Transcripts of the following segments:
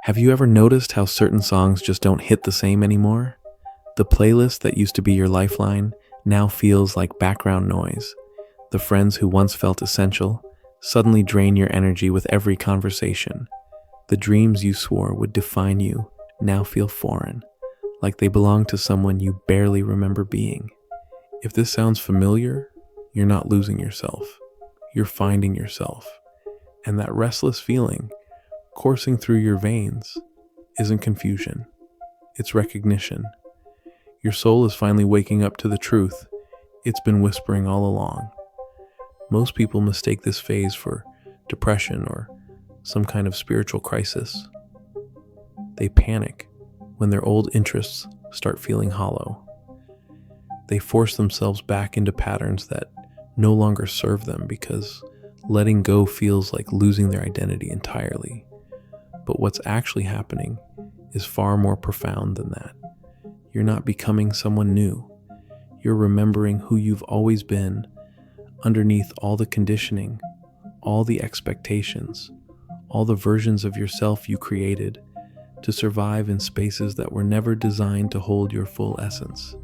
Have you ever noticed how certain songs just don't hit the same anymore? The playlist that used to be your lifeline now feels like background noise. The friends who once felt essential suddenly drain your energy with every conversation. The dreams you swore would define you now feel foreign, like they belong to someone you barely remember being. If this sounds familiar, you're not losing yourself. You're finding yourself. And that restless feeling coursing through your veins isn't confusion. It's recognition. Your soul is finally waking up to the truth it's been whispering all along. Most people mistake this phase for depression or some kind of spiritual crisis. They panic when their old interests start feeling hollow. They force themselves back into patterns that no longer serve them because letting go feels like losing their identity entirely. But what's actually happening is far more profound than that. You're not becoming someone new. You're remembering who you've always been underneath all the conditioning, all the expectations, all the versions of yourself you created to survive in spaces that were never designed to hold your full essence.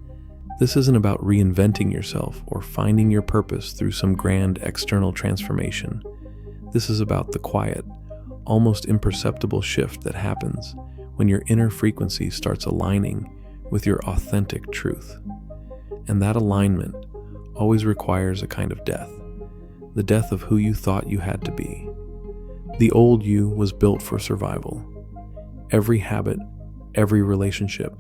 This isn't about reinventing yourself or finding your purpose through some grand external transformation. This is about the quiet, almost imperceptible shift that happens when your inner frequency starts aligning with your authentic truth. And that alignment always requires a kind of death, the death of who you thought you had to be. The old you was built for survival. Every habit, every relationship,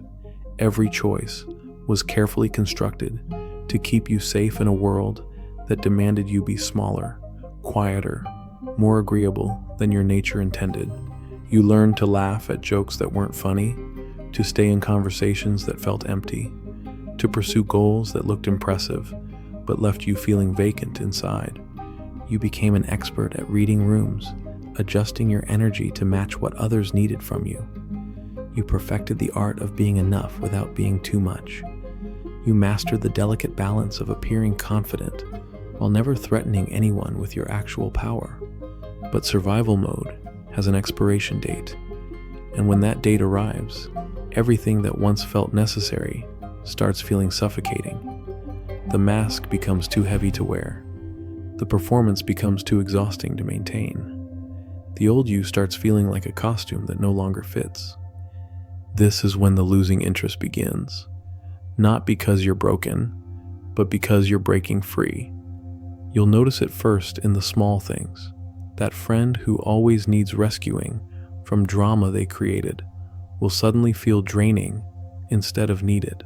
every choice was carefully constructed to keep you safe in a world that demanded you be smaller, quieter, more agreeable than your nature intended. You learned to laugh at jokes that weren't funny, to stay in conversations that felt empty, to pursue goals that looked impressive but left you feeling vacant inside. You became an expert at reading rooms, adjusting your energy to match what others needed from you. You perfected the art of being enough without being too much. You mastered the delicate balance of appearing confident while never threatening anyone with your actual power. But survival mode has an expiration date, and when that date arrives, everything that once felt necessary starts feeling suffocating. The mask becomes too heavy to wear. The performance becomes too exhausting to maintain. The old you starts feeling like a costume that no longer fits. This is when the losing interest begins. Not because you're broken, but because you're breaking free. You'll notice it first in the small things. That friend who always needs rescuing from drama they created will suddenly feel draining instead of needed.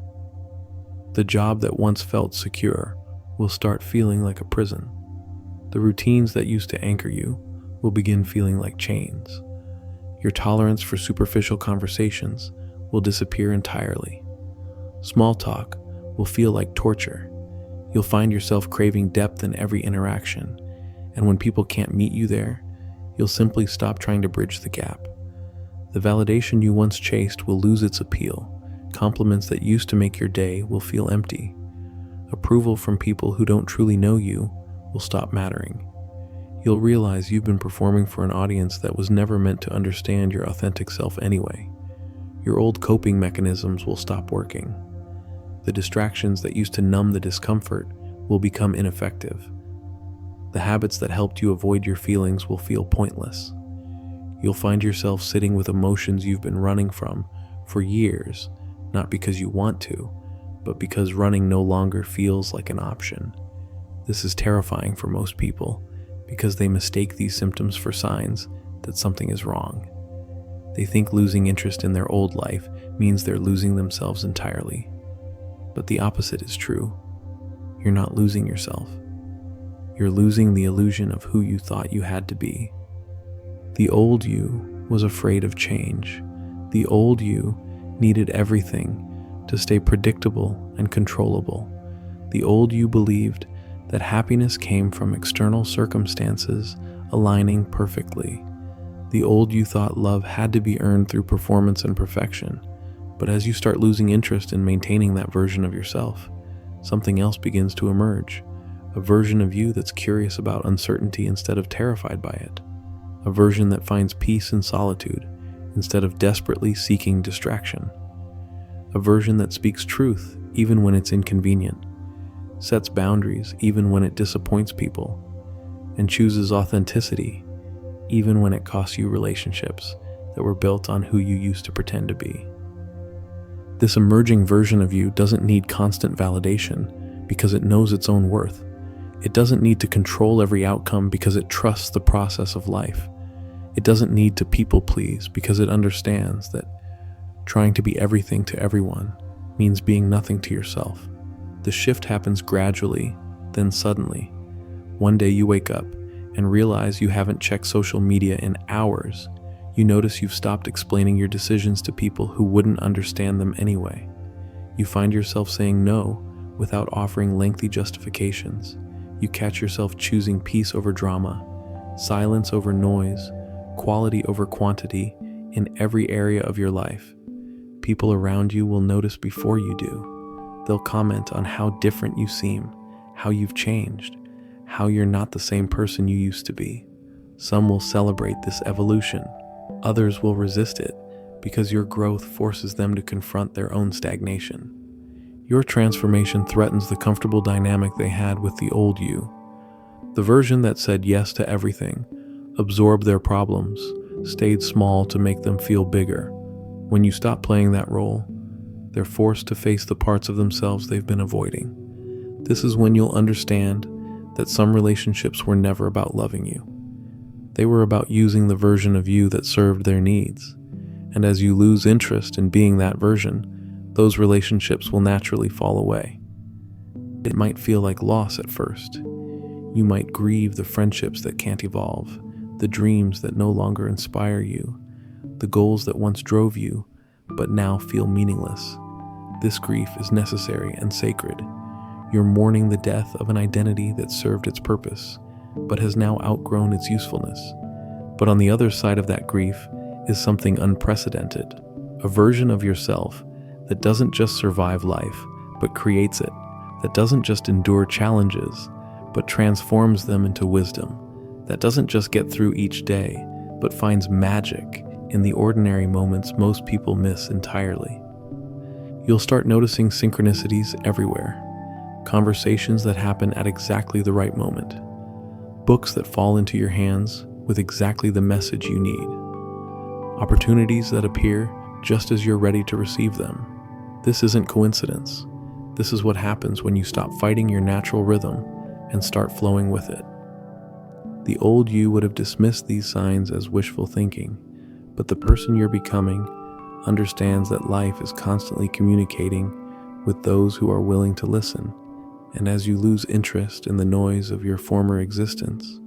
The job that once felt secure will start feeling like a prison. The routines that used to anchor you will begin feeling like chains. Your tolerance for superficial conversations will disappear entirely. Small talk will feel like torture. You'll find yourself craving depth in every interaction, and when people can't meet you there, you'll simply stop trying to bridge the gap. The validation you once chased will lose its appeal. Compliments that used to make your day will feel empty. Approval from people who don't truly know you will stop mattering. You'll realize you've been performing for an audience that was never meant to understand your authentic self anyway. Your old coping mechanisms will stop working. The distractions that used to numb the discomfort will become ineffective. The habits that helped you avoid your feelings will feel pointless. You'll find yourself sitting with emotions you've been running from for years, not because you want to, but because running no longer feels like an option. This is terrifying for most people because they mistake these symptoms for signs that something is wrong. They think losing interest in their old life means they're losing themselves entirely. But the opposite is true. You're not losing yourself. You're losing the illusion of who you thought you had to be. The old you was afraid of change. The old you needed everything to stay predictable and controllable. The old you believed that happiness came from external circumstances aligning perfectly. The old you thought love had to be earned through performance and perfection. But as you start losing interest in maintaining that version of yourself, something else begins to emerge. A version of you that's curious about uncertainty instead of terrified by it. A version that finds peace in solitude instead of desperately seeking distraction. A version that speaks truth even when it's inconvenient, sets boundaries even when it disappoints people, and chooses authenticity even when it costs you relationships that were built on who you used to pretend to be. This emerging version of you doesn't need constant validation because it knows its own worth. It doesn't need to control every outcome because it trusts the process of life. It doesn't need to people please because it understands that trying to be everything to everyone means being nothing to yourself. The shift happens gradually, then suddenly. One day you wake up and realize you haven't checked social media in hours. You notice you've stopped explaining your decisions to people who wouldn't understand them anyway. You find yourself saying no without offering lengthy justifications. You catch yourself choosing peace over drama, silence over noise, quality over quantity in every area of your life. People around you will notice before you do. They'll comment on how different you seem, how you've changed, how you're not the same person you used to be. Some will celebrate this evolution. Others will resist it because your growth forces them to confront their own stagnation. Your transformation threatens the comfortable dynamic they had with the old you. The version that said yes to everything, absorbed their problems, stayed small to make them feel bigger. When you stop playing that role, they're forced to face the parts of themselves they've been avoiding. This is when you'll understand that some relationships were never about loving you. They were about using the version of you that served their needs. And as you lose interest in being that version, those relationships will naturally fall away. It might feel like loss at first. You might grieve the friendships that can't evolve, the dreams that no longer inspire you, the goals that once drove you, but now feel meaningless. This grief is necessary and sacred. You're mourning the death of an identity that served its purpose, but has now outgrown its usefulness. But on the other side of that grief is something unprecedented, a version of yourself that doesn't just survive life, but creates it, that doesn't just endure challenges, but transforms them into wisdom, that doesn't just get through each day, but finds magic in the ordinary moments most people miss entirely. You'll start noticing synchronicities everywhere, conversations that happen at exactly the right moment, books that fall into your hands with exactly the message you need, opportunities that appear just as you're ready to receive them. This isn't coincidence. This is what happens when you stop fighting your natural rhythm and start flowing with it. The old you would have dismissed these signs as wishful thinking, but the person you're becoming understands that life is constantly communicating with those who are willing to listen. And as you lose interest in the noise of your former existence,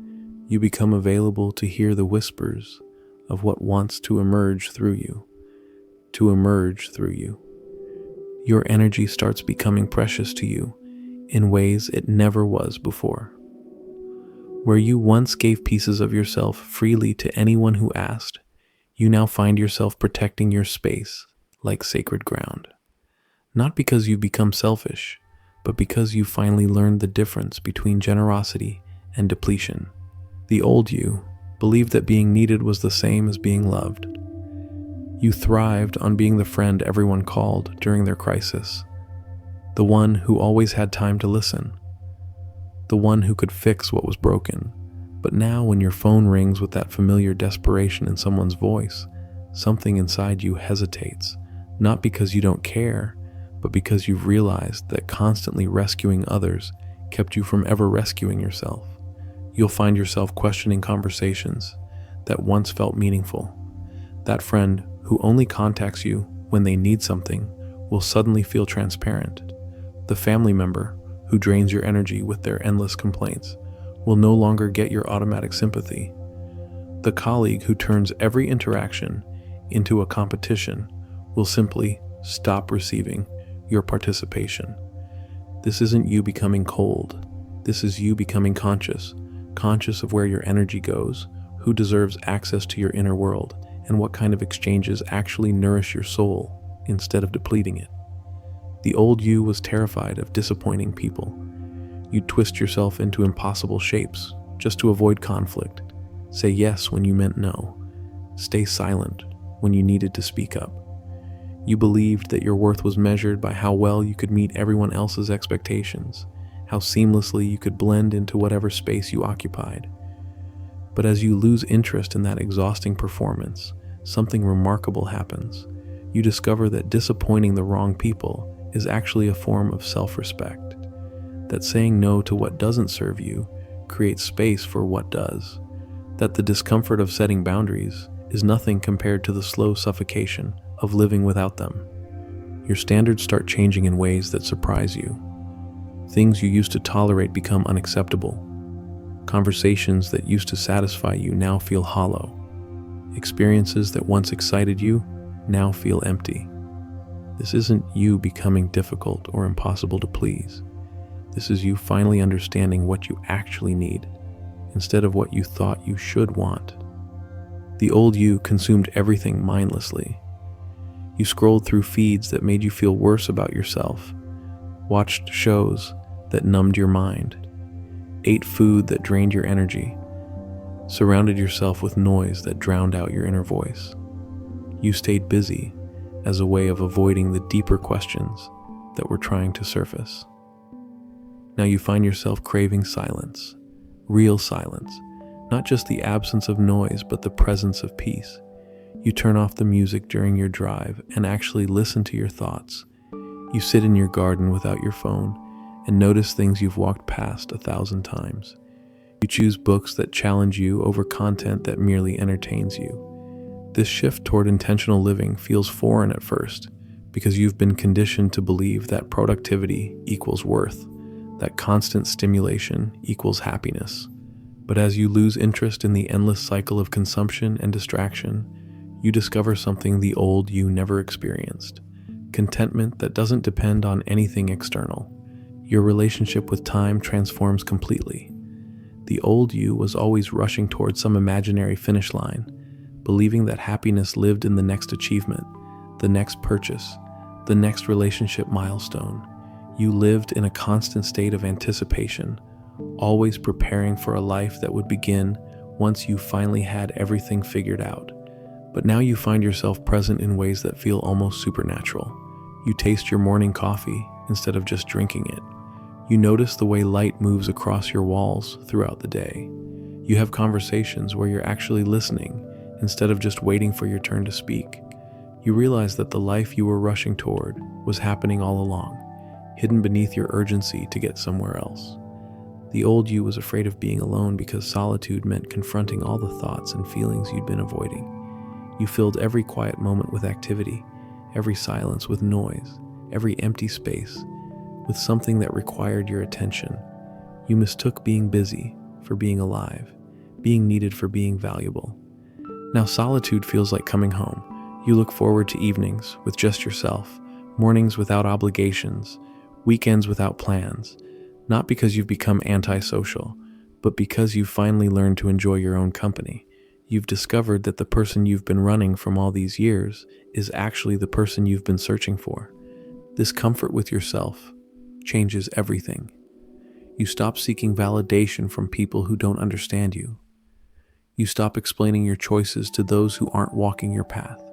you become available to hear the whispers of what wants to emerge through you. Your energy starts becoming precious to you in ways it never was before. Where you once gave pieces of yourself freely to anyone who asked, you now find yourself protecting your space like sacred ground. Not because you've become selfish, but because you finally learned the difference between generosity and depletion. The old you believed that being needed was the same as being loved. You thrived on being the friend everyone called during their crisis, the one who always had time to listen, the one who could fix what was broken. But now when your phone rings with that familiar desperation in someone's voice, something inside you hesitates, not because you don't care, but because you've realized that constantly rescuing others kept you from ever rescuing yourself. You'll find yourself questioning conversations that once felt meaningful. That friend who only contacts you when they need something will suddenly feel transparent. The family member who drains your energy with their endless complaints will no longer get your automatic sympathy. The colleague who turns every interaction into a competition will simply stop receiving your participation. This isn't you becoming cold. This is you becoming conscious of where your energy goes, who deserves access to your inner world, and what kind of exchanges actually nourish your soul instead of depleting it. The old you was terrified of disappointing people. You'd twist yourself into impossible shapes just to avoid conflict. Say yes when you meant no. Stay silent when you needed to speak up. You believed that your worth was measured by how well you could meet everyone else's expectations, how seamlessly you could blend into whatever space you occupied. But as you lose interest in that exhausting performance, something remarkable happens. You discover that disappointing the wrong people is actually a form of self-respect, that saying no to what doesn't serve you creates space for what does, that the discomfort of setting boundaries is nothing compared to the slow suffocation of living without them. Your standards start changing in ways that surprise you. Things you used to tolerate become unacceptable. Conversations that used to satisfy you now feel hollow. Experiences that once excited you now feel empty. This isn't you becoming difficult or impossible to please. This is you finally understanding what you actually need, instead of what you thought you should want. The old you consumed everything mindlessly. You scrolled through feeds that made you feel worse about yourself, watched shows that numbed your mind, ate food that drained your energy, surrounded yourself with noise that drowned out your inner voice. You stayed busy as a way of avoiding the deeper questions that were trying to surface. Now you find yourself craving silence, real silence, not just the absence of noise, but the presence of peace. You turn off the music during your drive and actually listen to your thoughts. You sit in your garden without your phone and notice things you've walked past 1,000 times. You choose books that challenge you over content that merely entertains you. This shift toward intentional living feels foreign at first because you've been conditioned to believe that productivity equals worth, that constant stimulation equals happiness. But as you lose interest in the endless cycle of consumption and distraction, you discover something the old you never experienced: contentment that doesn't depend on anything external. Your relationship with time transforms completely. The old you was always rushing towards some imaginary finish line, believing that happiness lived in the next achievement, the next purchase, the next relationship milestone. You lived in a constant state of anticipation, always preparing for a life that would begin once you finally had everything figured out. But now you find yourself present in ways that feel almost supernatural. You taste your morning coffee instead of just drinking it. You notice the way light moves across your walls throughout the day. You have conversations where you're actually listening instead of just waiting for your turn to speak. You realize that the life you were rushing toward was happening all along, hidden beneath your urgency to get somewhere else. The old you was afraid of being alone because solitude meant confronting all the thoughts and feelings you'd been avoiding. You filled every quiet moment with activity, every silence with noise, every empty space with something that required your attention. You mistook being busy for being alive, being needed for being valuable. Now solitude feels like coming home. You look forward to evenings with just yourself, mornings without obligations, weekends without plans, not because you've become antisocial, but because you've finally learned to enjoy your own company. You've discovered that the person you've been running from all these years is actually the person you've been searching for. This comfort with yourself changes everything. You stop seeking validation from people who don't understand you. You stop explaining your choices to those who aren't walking your path.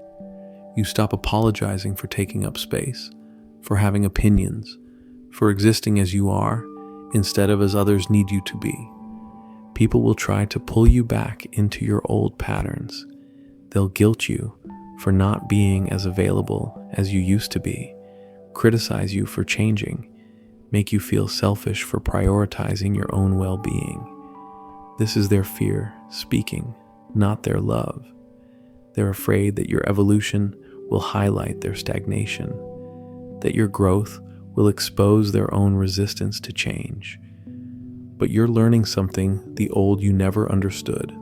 You stop apologizing for taking up space, for having opinions, for existing as you are instead of as others need you to be. People will try to pull you back into your old patterns. They'll guilt you for not being as available as you used to be, criticize you for changing, make you feel selfish for prioritizing your own well-being. This is their fear speaking, not their love. They're afraid that your evolution will highlight their stagnation, that your growth will expose their own resistance to change. But you're learning something the old you never understood.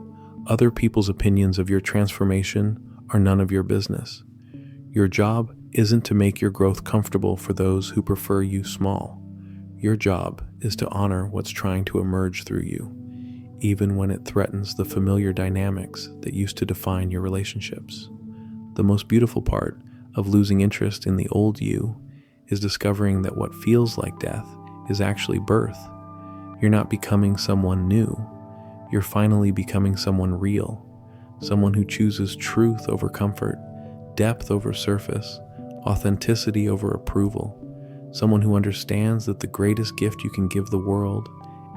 Other people's opinions of your transformation are none of your business. Your job isn't to make your growth comfortable for those who prefer you small. Your job is to honor what's trying to emerge through you, even when it threatens the familiar dynamics that used to define your relationships. The most beautiful part of losing interest in the old you is discovering that what feels like death is actually birth. You're not becoming someone new. You're finally becoming someone real, someone who chooses truth over comfort, depth over surface, authenticity over approval. Someone who understands that the greatest gift you can give the world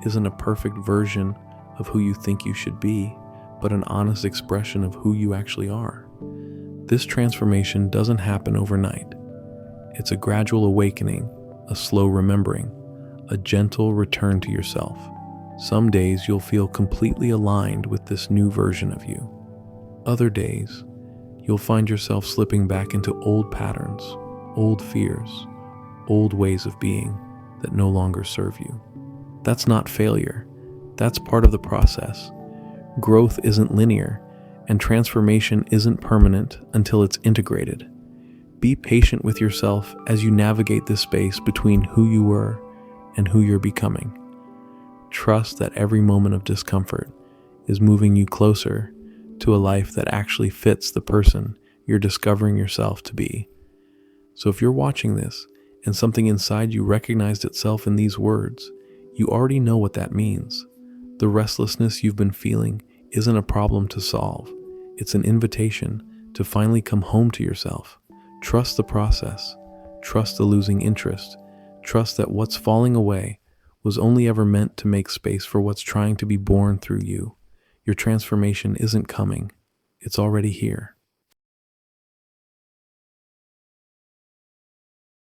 isn't a perfect version of who you think you should be, but an honest expression of who you actually are. This transformation doesn't happen overnight. It's a gradual awakening, a slow remembering, a gentle return to yourself. Some days you'll feel completely aligned with this new version of you. Other days, you'll find yourself slipping back into old patterns, old fears, old ways of being that no longer serve you. That's not failure. That's part of the process. Growth isn't linear, and transformation isn't permanent until it's integrated. Be patient with yourself as you navigate this space between who you were and who you're becoming. Trust that every moment of discomfort is moving you closer to a life that actually fits the person you're discovering yourself to be. So if you're watching this and something inside you recognized itself in these words, you already know what that means. The restlessness you've been feeling isn't a problem to solve. It's an invitation to finally come home to yourself. Trust the process. Trust the losing interest. Trust that what's falling away was only ever meant to make space for what's trying to be born through you. Your transformation isn't coming. It's already here.